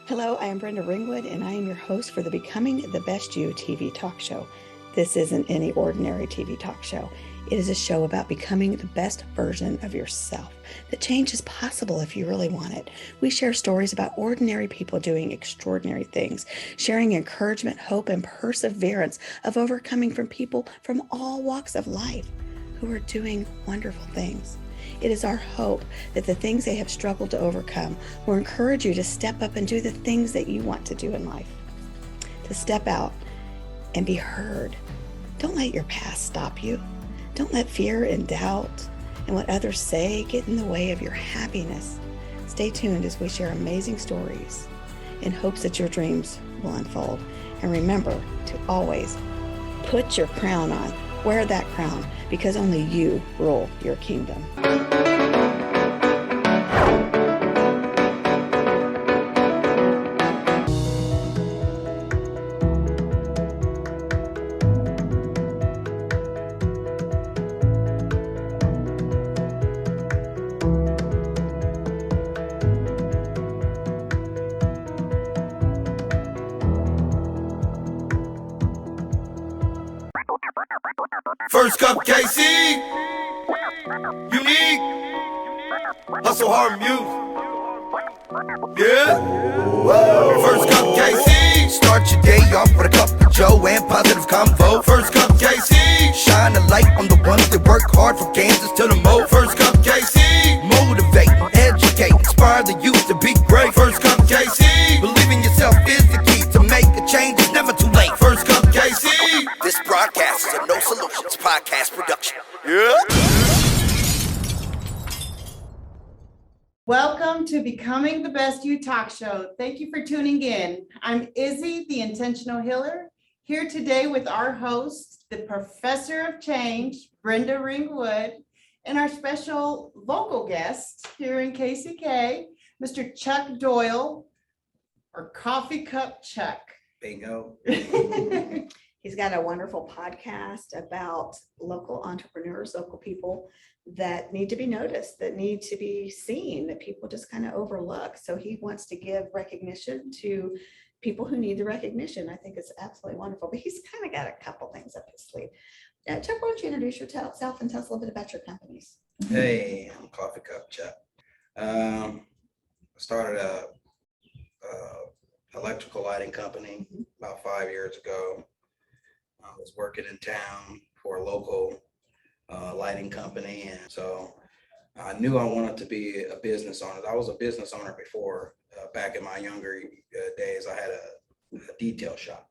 Hello, I am Brenda Ringwood, and I am your host for the Becoming the Best You TV talk show. This isn't any ordinary TV talk show. It is a show about becoming the best version of yourself. The change is possible if you really want it. We share stories about ordinary people doing extraordinary things, sharing encouragement, hope, and perseverance of overcoming from people from all walks of life who are doing wonderful things. It is our hope that the things they have struggled to overcome will encourage you to step up and do the things that you want to do in life. To step out and be heard. Don't let your past stop you. Don't let fear and doubt and what others say get in the way of your happiness. Stay tuned as we share amazing stories in hopes that your dreams will unfold. And remember to always put your crown on. Wear that crown, because only you rule your kingdom. First Cup KC, unique, hustle hard music. Yeah, First Cup KC, start your day off with a cup of Joe and positive convo. First Cup KC, shine a light on the ones that work hard from Kansas to the Mo. First Cup KC, motivate, educate, inspire the youth to be great. First Cup KC, believe in yourself is the key to make a change. It's never too late. First Cup KC. This broadcast is a No Solutions podcast production. Yeah. Welcome to Becoming the Best You talk show. Thank you for tuning in. I'm Izzy, the Intentional Healer, here today with our host, the Professor of Change, Brenda Ringwood, and our special local guest here in KCK, Mr. Chuck Doyle, or Coffee Cup Chuck. Bingo. He's got a wonderful podcast about local entrepreneurs, local people that need to be noticed, that need to be seen, that people just kind of overlook. So he wants to give recognition to people who need the recognition. I think it's absolutely wonderful, but he's kind of got a couple things up his sleeve. Chuck, why don't you introduce yourself and tell us a little bit about your companies? Hey, I'm Coffee Cup Chuck. I started a electrical lighting company about 5 years ago. I was working in town for a local lighting company, and so I knew I wanted to be a business owner. I was a business owner before. Back in my younger days, I had a detail shop,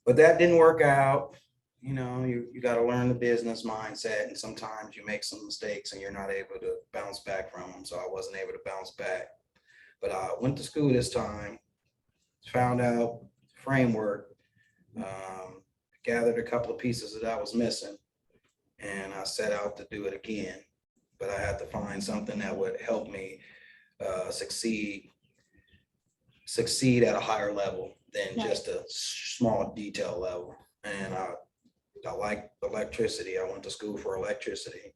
but that didn't work out. You know, you got to learn the business mindset, and sometimes you make some mistakes and you're not able to bounce back from them. So I wasn't able to bounce back, but I went to school this time, found out framework, gathered a couple of pieces that I was missing, and I set out to do it again. But I had to find something that would help me succeed at a higher level than just a small detail level. And I like electricity. I went to school for electricity.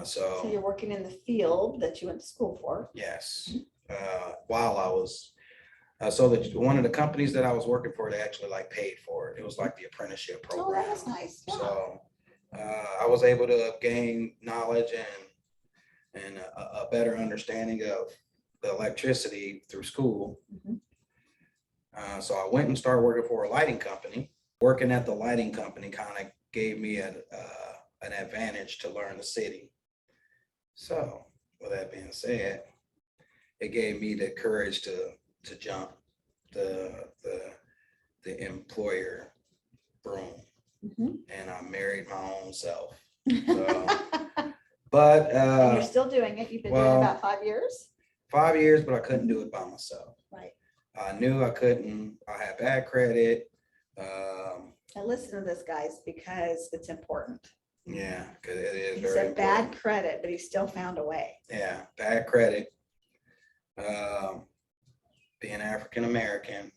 So you're working in the field that you went to school for. Yes. While I was, so that one of the companies that I was working for, they actually paid for it. It was like the apprenticeship program. Oh, that was nice. Yeah. So I was able to gain knowledge and a better understanding of the electricity through school. So I went and started working for a lighting company. Working at the lighting company kind of gave me an advantage to learn the city. So with that being said, it gave me the courage to jump the employer broom, and I married my own self. So, but and you're still doing it. You've been doing it about 5 years. 5 years, but I couldn't do it by myself. Right. I knew I couldn't. I had bad credit. And listen to this, guys, because it's important. Yeah, because it is He very said important. bad credit, but he still found a way. Yeah, bad credit. Being African American,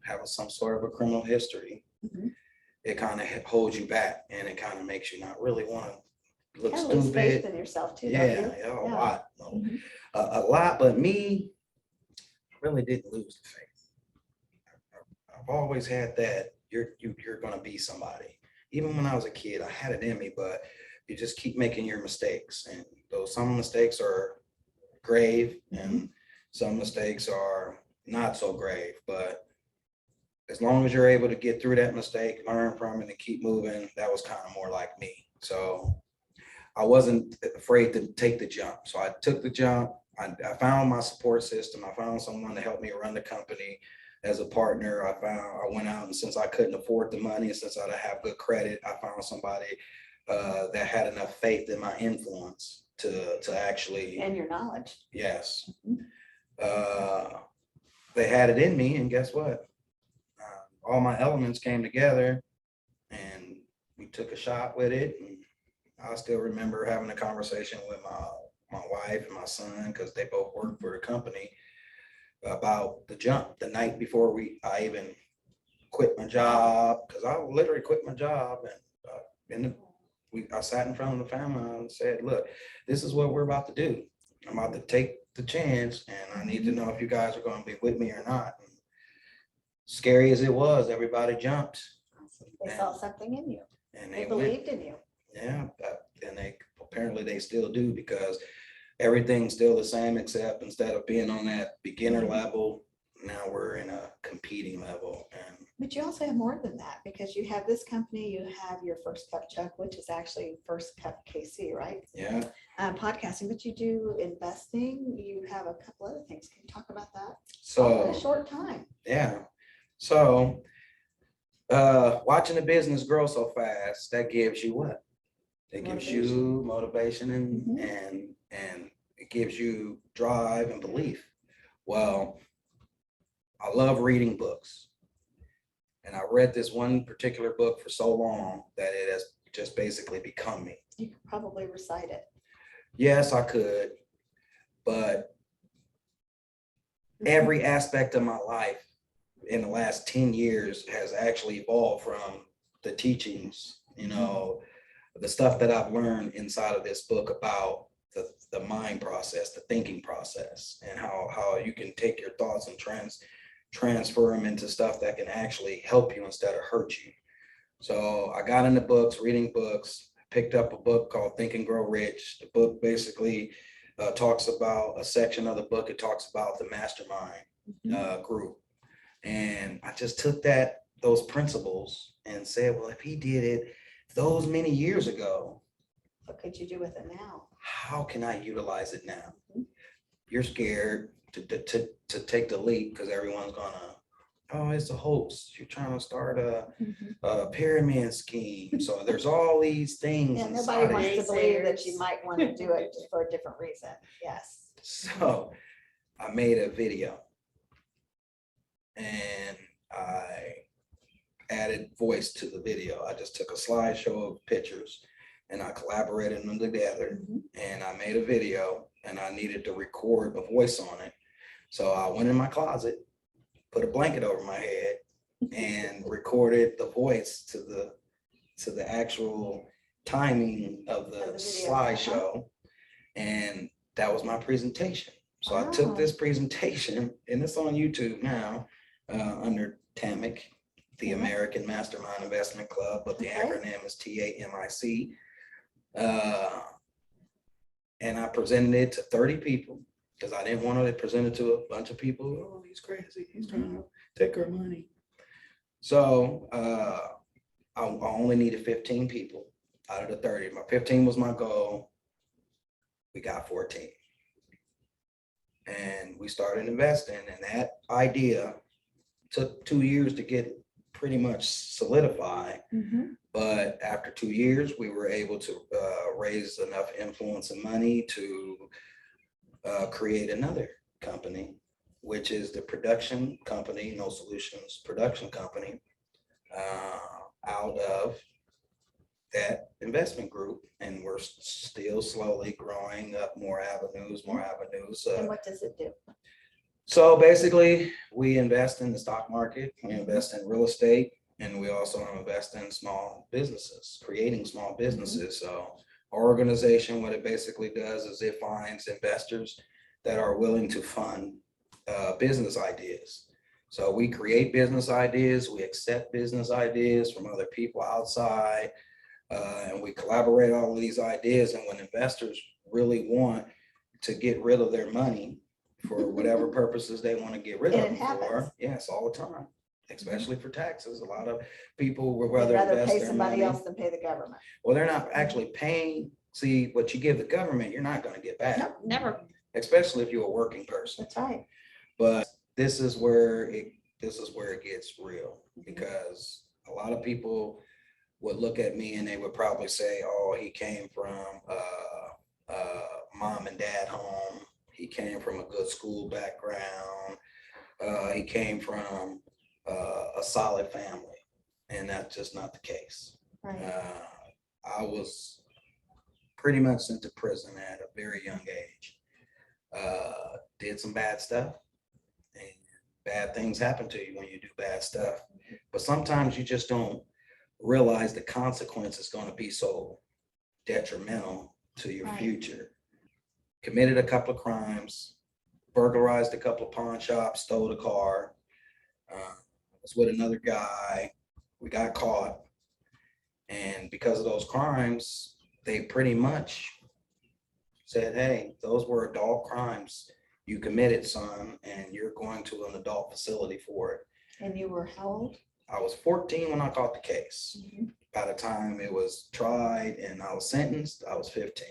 having some sort of a criminal history, it kind of holds you back, and it kind of makes you not really want to look Kind of lose faith stupid. in yourself too. Yeah, don't you? a lot, a lot. But me, really didn't lose the faith. I've always had that you're going to be somebody. Even when I was a kid, I had it in me, but you just keep making your mistakes. And those some mistakes are grave and some mistakes are not so grave. But as long as you're able to get through that mistake, learn from it, and keep moving, that was kind of more like me. So I wasn't afraid to take the jump. So I took the jump. I found my support system. I found someone to help me run the company as a partner. I went out, and since I couldn't afford the money, since I didn't have good credit, I found somebody that had enough faith in my influence to actually. And your knowledge. Yes. They had it in me, and guess what? All my elements came together, and we took a shot with it. And I still remember having a conversation with my wife and my son, because they both worked for the company, about the jump the night before I even quit my job, because I literally quit my job. And I sat in front of the family and said, look, this is what we're about to do. I'm about to take the chance, and I need to know if you guys are going to be with me or not. And scary as it was, everybody jumped. They saw something in you. And They believed in you. Yeah, and they still do, because everything's still the same, except instead of being on that beginner level, now we're in a competing level. But you also have more than that, because you have this company, you have your First Cup Chuck, which is actually First Cup KC, right? Yeah. Podcasting, but you do investing. You have a couple other things. Can you talk about that? So All in a short time. Yeah. So watching the business grow so fast, that gives you what? It gives you motivation and it gives you drive and belief. Well, I love reading books. And I read this one particular book for so long that it has just basically become me. You could probably recite it. Yes, I could, but every aspect of my life in the last 10 years has actually evolved from the teachings, the stuff that I've learned inside of this book about the mind process, the thinking process, and how you can take your thoughts and transfer them into stuff that can actually help you instead of hurt you. So I got into books, reading books, picked up a book called Think and Grow Rich. The book basically talks about a section of the book. It talks about the mastermind group. And I just took those principles and said, well, if he did it those many years ago, what could you do with it now? How can I utilize it now? You're scared to take the leap because everyone's gonna, oh, it's a hoax. You're trying to start a pyramid scheme. So there's all these things. Yeah, nobody wants to believe that you might want to do it for a different reason. Yes. So I made a video and I added voice to the video. I just took a slideshow of pictures and I collaborated them together and I made a video and I needed to record a voice on it. So I went in my closet, put a blanket over my head and recorded the voice to the actual timing of the slideshow. And that was my presentation. So I took this presentation, and it's on YouTube now under TAMIC, the American Mastermind Investment Club, but the acronym is TAMIC. And I presented it to 30 people because I didn't want to present it to a bunch of people. Oh, he's crazy. He's trying to take our money. So I only needed 15 people out of the 30. My 15 was my goal. We got 14. And we started investing, and that idea took 2 years to get pretty much solidified. But after 2 years, we were able to raise enough influence and money to create another company, which is the production company, No Solutions production company, out of that investment group. And we're still slowly growing up more avenues. And what does it do? So basically, we invest in the stock market, we invest in real estate, and we also invest in small businesses, creating small businesses. So our organization, what it basically does is it finds investors that are willing to fund business ideas. So we create business ideas, we accept business ideas from other people outside, and we collaborate all of these ideas. And when investors really want to get rid of their money for whatever purposes they want to get rid of And it it happens. for, yes, all the time, especially for taxes. A lot of people would They'd rather rather invest pay their somebody money. else than pay the government. Well, they're not actually paying. See, what you give the government, you're not going to get back, No, never. especially if you're a working person. That's right. But this is where it gets real, because a lot of people would look at me and they would probably say, oh, he came from mom and dad home. He came from a good school background. He came from a solid family. And that's just not the case. Right. I was pretty much sent to prison at a very young age. Did some bad stuff. And bad things happen to you when you do bad stuff. But sometimes you just don't realize the consequence is going to be so detrimental to your Right. future. Committed a couple of crimes, burglarized a couple of pawn shops, stole a car. Was with another guy. We got caught. And because of those crimes, they pretty much said, hey, those were adult crimes you committed, son, and you're going to an adult facility for it. And you were how old? I was 14 when I caught the case. By the time it was tried and I was sentenced, I was 15.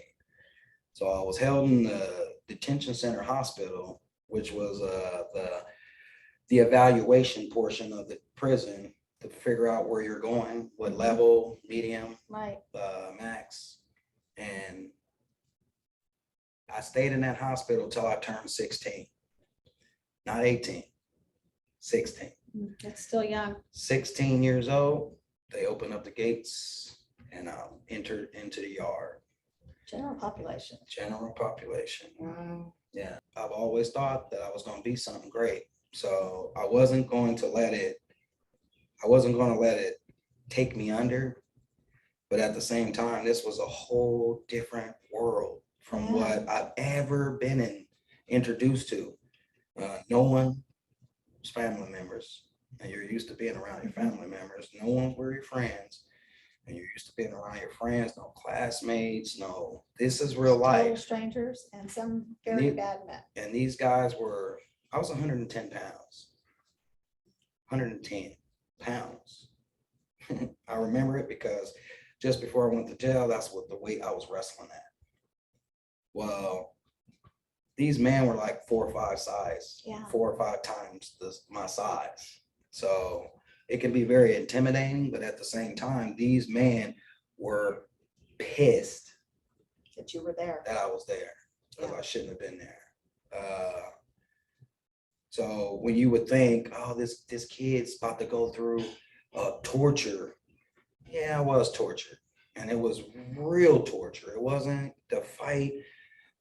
So I was held in the detention center hospital, which was the evaluation portion of the prison to figure out where you're going, what level, medium, Right. max. And I stayed in that hospital till I turned 16, not 18, 16. That's still young. 16 years old, they opened up the gates and I entered into the yard. General population. General population. Wow. Yeah, I've always thought that I was going to be something great. So I wasn't going to let it take me under. But at the same time, this was a whole different world from what I've ever been introduced to. No one was family members, and you're used to being around your family members. No one were your friends, and you're used to being around your friends. No classmates. No, this is real Total life. strangers and some very Ne- bad men. And these guys were. I was 110 pounds. 110 pounds. I remember it because just before I went to jail, that's what the weight I was wrestling at. Well, these men were like 4 or 5 size, Yeah. 4 or 5 times my size. So it can be very intimidating, but at the same time, these men were pissed That you were there. that I was there because I shouldn't have been there. So when you would think, oh, this kid's about to go through torture. Yeah, I was tortured. And it was real torture. It wasn't the fight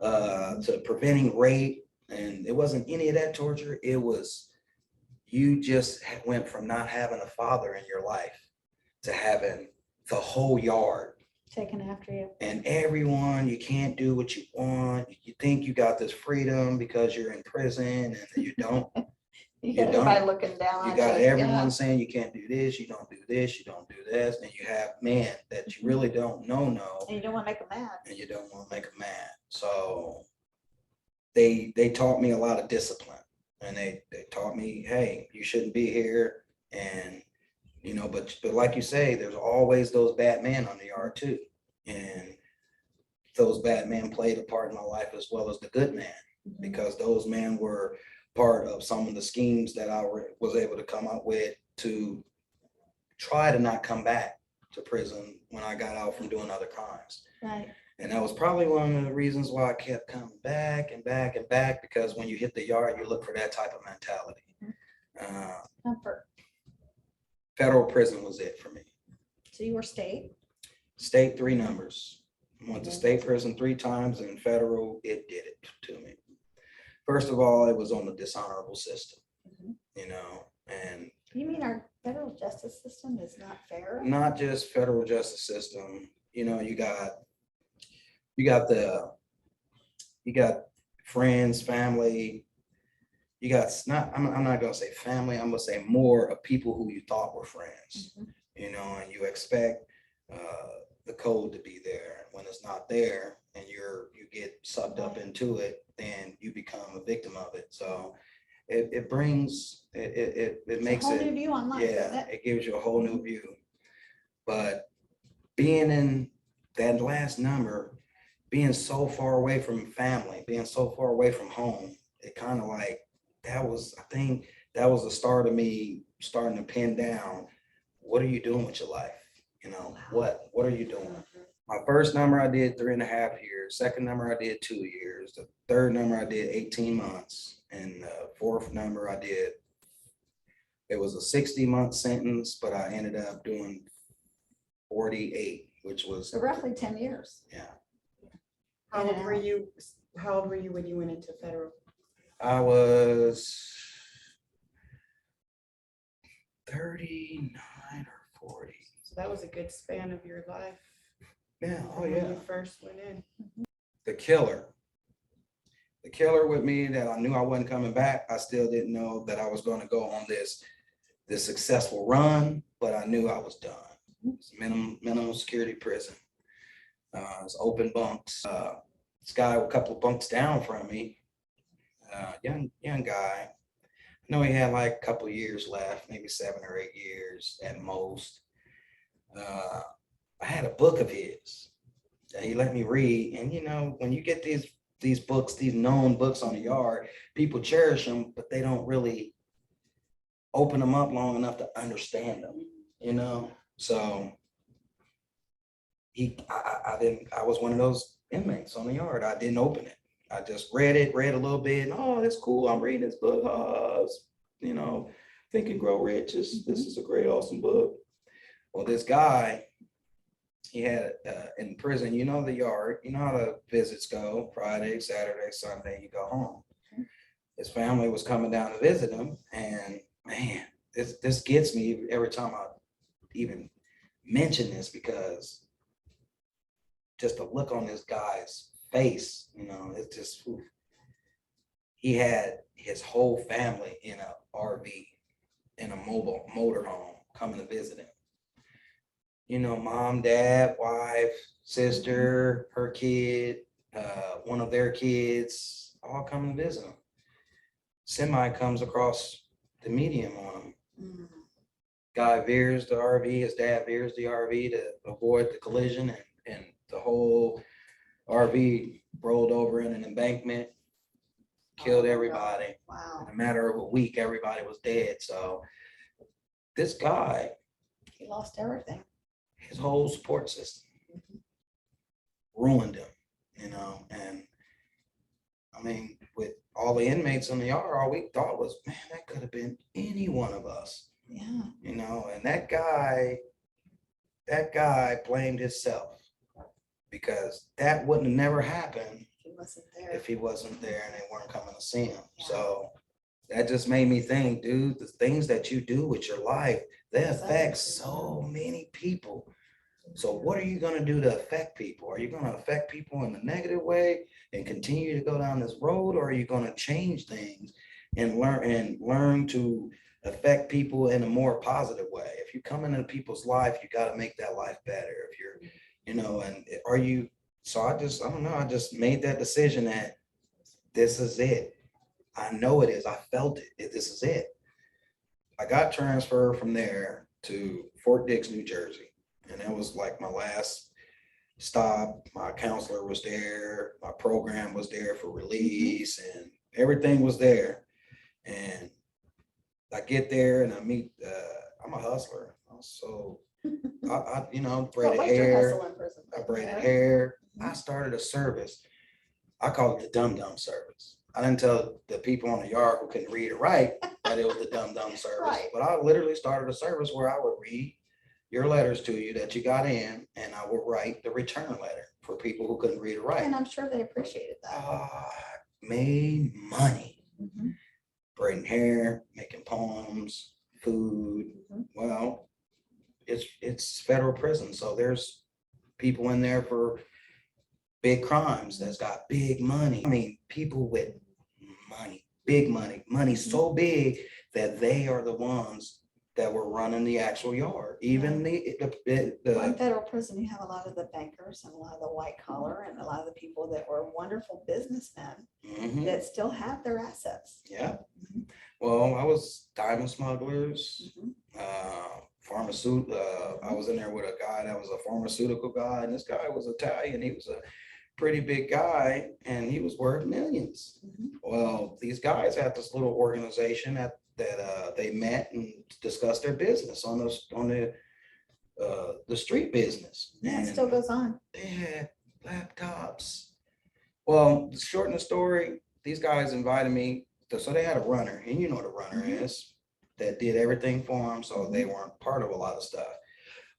to preventing rape. And it wasn't any of that torture. It was, you just went from not having a father in your life to having the whole yard. Taken after you. And everyone, you can't do what you want. You think you got this freedom because you're in prison, and you don't. You You got everybody don't. looking down. You on got you. everyone saying you can't do this, you don't do this, you don't do this, and you have men that you really don't know, And you don't want to make them mad. and you don't want to make them mad. So they taught me a lot of discipline, and they taught me, hey, you shouldn't be here, and but like you say, there's always those bad men on the yard too, and those bad men played a part in my life as well as the good man, because those men were part of some of the schemes that I was able to come up with to try to not come back to prison when I got out from doing other crimes. Right. And that was probably one of the reasons why I kept coming back and back and back, because when you hit the yard, you look for that type of mentality. Comfort. Federal prison was it for me. So you were state. State 3 numbers. Went to state prison 3 times, and federal, it did it to me. First of all, it was on the dishonorable system, and You mean our federal justice system is not fair? not just federal justice system. You got friends, family, you got not, I'm not gonna say family, I'm gonna say more of people who you thought were friends, you know, and you expect the code to be there. When it's not there and you get sucked up into it, then you become a victim of it. So it brings, it makes Whole new it, view on life, isn't yeah, it? it gives you a whole new view. But being in that last number, being so far away from family, being so far away from home, it kind of like, that was, I think that was the start of me starting to pin down, what are you doing with your life? You know, what are you doing? My first number I did 3.5 years, second number I did 2 years, the third number I did 18 months, and the fourth number I did, it was a 60-month sentence, but I ended up doing 48, which was, So roughly 10 years. yeah. How old were you? How old were you when you went into federal? I was 39 or 40. So that was a good span of your life. Yeah, oh when yeah. you first went in. The killer with me that I knew I wasn't coming back. I still didn't know that I was going to go on this successful run, but I knew I was done. It's minimum security prison. It's open bunks. This guy a couple of bunks down from me, young guy. I know he had like a couple of years left, maybe 7 or 8 years at most. I had a book of his that he let me read, and you know, when you get these books, these known books on the yard, people cherish them, but they don't really open them up long enough to understand them, you know. So I was one of those inmates on the yard. I didn't open it. I just read a little bit, and oh, that's cool. I'm reading this book. You know, Think and Grow Rich. This is a great, awesome book. Well, this guy, he had in prison, you know, the yard, you know how the visits go, Friday, Saturday, Sunday, you go home. His family was coming down to visit him, and man, this gets me every time I even mention this, because just the look on this guy's face, you know, it's just, oof. He had his whole family in a RV, in a mobile motorhome, coming to visit him. You know, mom, dad, wife, sister, her kid, one of their kids, all coming to visit him. Semi comes across the median on him. Guy veers the RV, his dad veers the RV to avoid the collision, and the whole RV rolled over in an embankment, killed everybody. Wow. In a matter of a week, everybody was dead. So this guy, He lost everything. his whole support system ruined him, you know. And I mean, with all the inmates in the yard, all we thought was, man, that could have been any one of us. Yeah. You know, and that guy blamed himself, because that wouldn't have never happened He wasn't there. if he wasn't there and they weren't coming to see him. Yeah. So that just made me think, dude, the things that you do with your life, they affect so many people. So what are you going to do to affect people? Are you going to affect people in a negative way and continue to go down this road, or are you going to change things and learn to affect people in a more positive way? If you come into people's life, you got to make that life better. If you're, you know, and are you, so I don't know, I just made that decision that this is it. I know it is. I felt it. This is it. I got transferred from there to Fort Dix, New Jersey. And that was like my last stop. My counselor was there. My program was there for release, and everything was there. And I get there and I meet, I'm a hustler. So I you know, braided hair. I braided hair. I started a service. I call it the Dum Dum service. I didn't tell the people on the yard who couldn't read or write that it was the Dum Dum service. Right. But I literally started a service where I would read your letters to you that you got in, and I would write the return letter for people who couldn't read or write. And I'm sure they appreciated that. Made money. Mhm. Braiding hair, making poems, food. Mhm. Well, it's federal prison, so there's people in there for big crimes that's got big money. I mean, people with money, big money so big that they are the ones that were running the actual yard. Even Well, in federal prison, you have a lot of the bankers and a lot of the white collar and a lot of the people that were wonderful businessmen Mhm. that still have their assets. Yeah. Well, I was diamond smugglers, Mhm. pharmaceutical. I was in there with a guy that was a pharmaceutical guy, and this guy was Italian. He was a pretty big guy, and he was worth millions. Mhm. Well, these guys had this little organization that they met and discussed their business on the street business. Yeah, it And still goes on. they had laptops. Well, short in the story, these guys invited me. So they had a runner, and you know what a runner Mhm. is, that did everything for them. So they weren't part of a lot of stuff.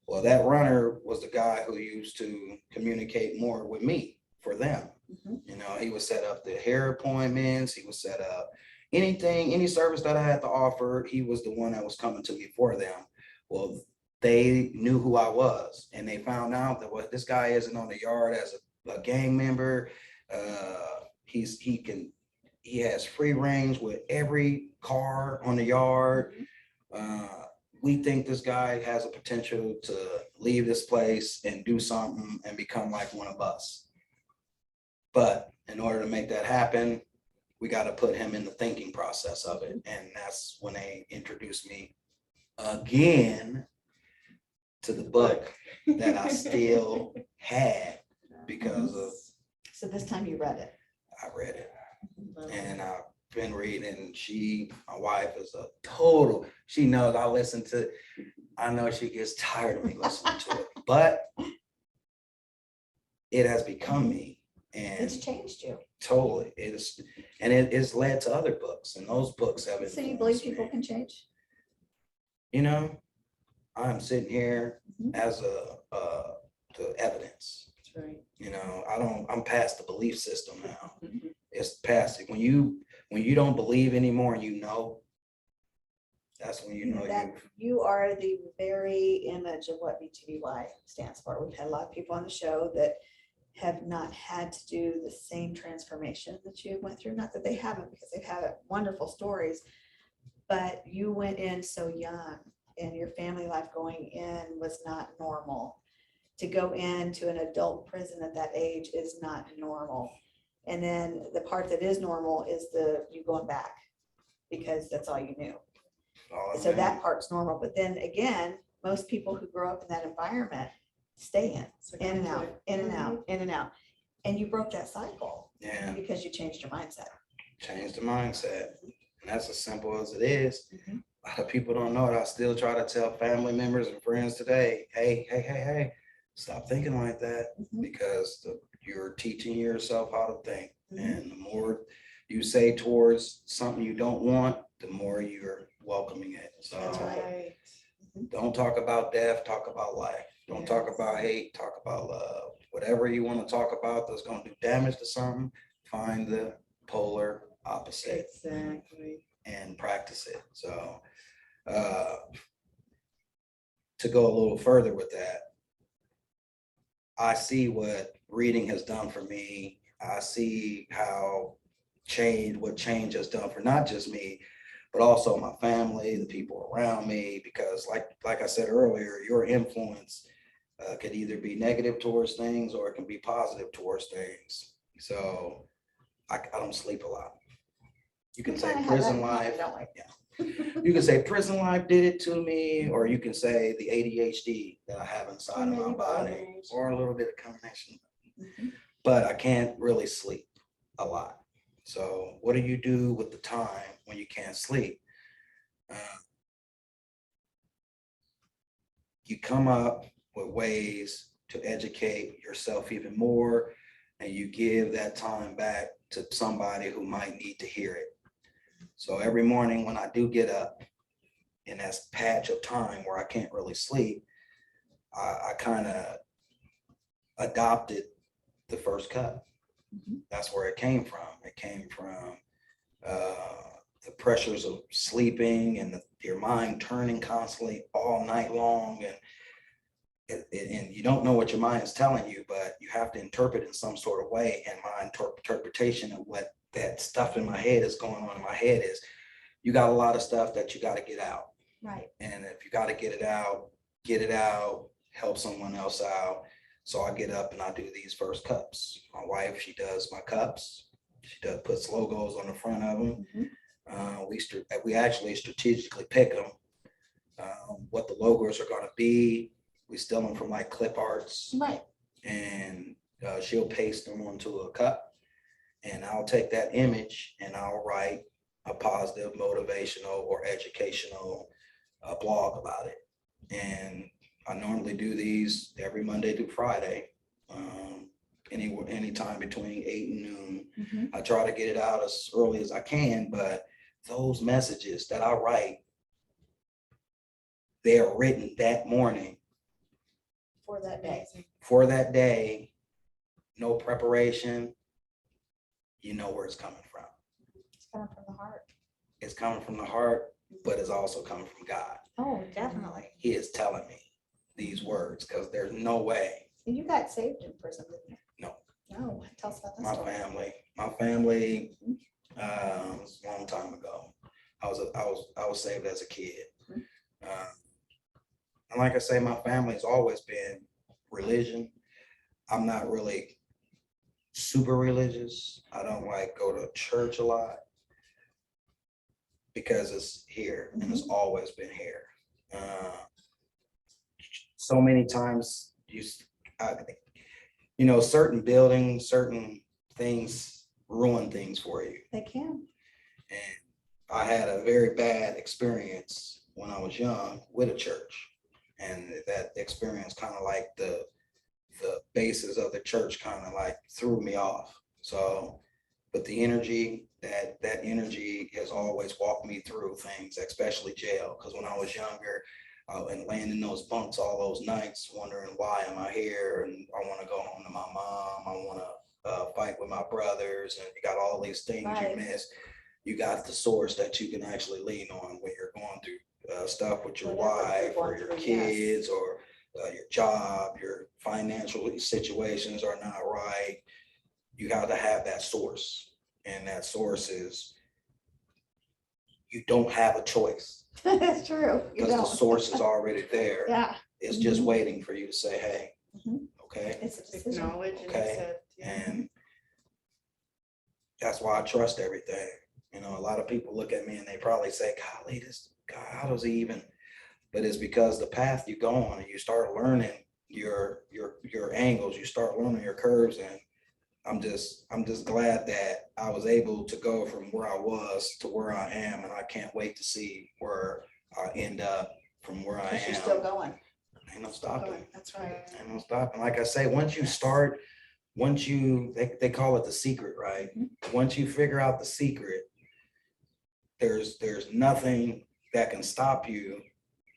Well, that runner was the guy who used to communicate more with me for them. Mhm. You know, he would set up the hair appointments. He would set up anything, any service that I had to offer. He was the one that was coming to me for them. Well, they knew who I was, and they found out that what this guy isn't on the yard as a gang member. He has free range with every car on the yard. We think this guy has a potential to leave this place and do something and become like one of us. But in order to make that happen, we got to put him in the thinking process of it. And that's when they introduced me again to the book that I still had because of So this time you read it. I read it. And I've been reading, and my wife is a total, she knows I know she gets tired of me listening to it, but it has become me. It's And changed you. totally, it has led to other books, and those books have So you believe influenced people me. can change? You know, I'm sitting here Mhm. as the evidence. That's right. You know, I'm past the belief system now. Mhm. It's past it. When you don't believe anymore and that's when you know That you are the very image of what BTBY stands for. We've had a lot of people on the show that have not had to do the same transformation that you went through. Not that they haven't, because they've had wonderful stories, but you went in so young and your family life going in was not normal. To go into an adult prison at that age is not normal. And then the part that is normal is you going back because that's all you knew. all So that part's normal. But then again, most people who grow up in that environment stay in and out, in and out, in and out. And you broke that cycle yeah, because you changed your mindset. change the mindset. And that's as simple as it is. Mhm. A lot of people don't know it. I still try to tell family members and friends today, hey, stop thinking like that, Mhm. because you're teaching yourself how to think. Mhm. And the more you say towards something you don't want, the more you're welcoming it. So That's right. don't talk about death, talk about life. Don't talk about hate, talk about love. Whatever you want to talk about that's going to do damage to something, find the polar opposite Exactly. and practice it. So to go a little further with that, I see what reading has done for me. I see what change has done for not just me, but also my family, the people around me, because like I said earlier, your influence could either be negative towards things or it can be positive towards things. So I don't sleep a lot. You can We say kinda have that prison in common, life. don't we? You can say prison life did it to me, or you can say the ADHD that I have inside of my maybe body, both. or a little bit of combination. Mhm. But I can't really sleep a lot. So what do you do with the time when you can't sleep? You come up with ways to educate yourself even more, and you give that time back to somebody who might need to hear it. So every morning when I do get up in that patch of time where I can't really sleep, I kind of adopted the first cut. Mhm. That's where it came from. It came from the pressures of sleeping and your mind turning constantly all night long. And you don't know what your mind is telling you, but you have to interpret in some sort of way. And my interpretation of what that stuff in my head is going on in my head is you got a lot of stuff that you got to get out. Right. And if you got to get it out, help someone else out. So I get up and I do these first cups. My wife, she does my cups. Puts logos on the front of them. We actually strategically pick them, what the logos are going to be. We steal them from like Clip Arts. Right. And she'll paste them onto a cup. And I'll take that image and I'll write a positive, motivational, or educational blog about it. And I normally do these every Monday through Friday, anytime between 8 and noon. I try to get it out as early as I can, but those messages that I write, they are written that morning For that day. for that day, no preparation. You know where it's coming from. It's coming from the heart. It's coming from the heart, but it's also coming from God. Oh, definitely. He is telling me these words because there's no way. And you got saved in prison, didn't you? No. No, tell us about that My story. family, was a long time ago. I was saved as a kid. And like I say, my family has always been religion. I'm not really super religious. I don't like go to church a lot because it's here and it's always been here. So many times certain buildings, certain things ruin things for you. They can. And I had a very bad experience when I was young with a church. And that experience kind of like the basis of the church kind of like threw me off. So, but the energy, that energy has always walked me through things, especially jail. Because when I was younger, and laying in those bunks all those nights, wondering why am I here? And I want to go home to my mom. I want to fight with my brothers. And you got all these things you miss. You got the source that you can actually lean on when you're going through stuff with your wife or your kids or your job, your financial situations are not right. You got to have that source. And that source is, you don't have a choice. That's true. You Because the don't. source is already there. Yeah. It's just waiting for you to say, hey, okay. It's a decision. Acknowledge and Okay. accept. Yeah. And that's why I trust everything. You know, a lot of people look at me and they probably say, golly, this guy, how does he even? But it's because the path you go on and you start learning your angles, you start learning your curves. And I'm just glad that I was able to go from where I was to where I am. And I can't wait to see where I end up from where I am. You're still going. Ain't no stopping. That's right. Ain't no stopping. Like I say, once you start, they call it the secret, right? Once you figure out the secret, there's nothing that can stop you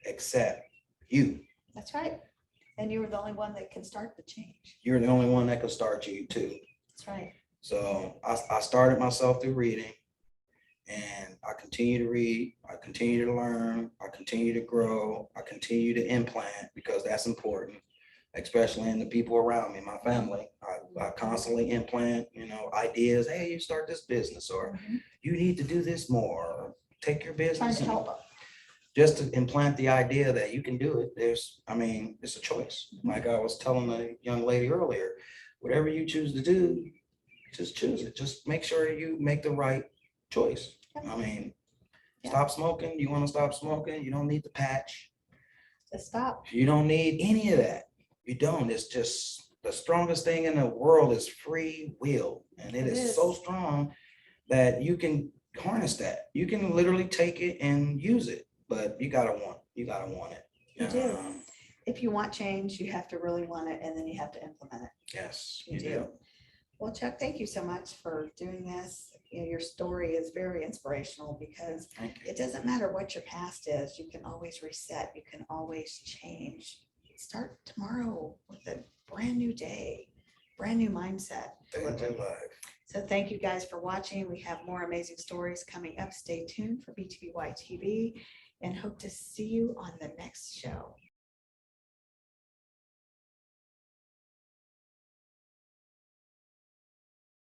except you. That's right. And you were the only one that can start the change. You're the only one that can start you too. That's right. So I started myself through reading, and I continue to read, I continue to learn, I continue to grow, I continue to implant because that's important, especially in the people around me, my family. I constantly implant, ideas. Hey, you start this business, or you need to do this more, or take your Trying business. to help them. Just to implant the idea that you can do it. It's a choice. Like I was telling a young lady earlier, whatever you choose to do, just choose it. Just make sure you make the right choice. Stop smoking. You want to stop smoking? You don't need the patch. Just stop. You don't need any of that. You don't. It's just the strongest thing in the world is free will. And it is so strong that you can harness that. You can literally take it and use it, but you gotta want it. You do. If you want change, you have to really want it, and then you have to implement it. Yes, You do. Well, Chuck, thank you so much for doing this. Your story is very inspirational because Thank you. it doesn't matter what your past is. You can always reset. You can always change. Start tomorrow with a brand new day, brand new mindset. Live life. So thank you guys for watching. We have more amazing stories coming up. Stay tuned for BTBY TV and hope to see you on the next show.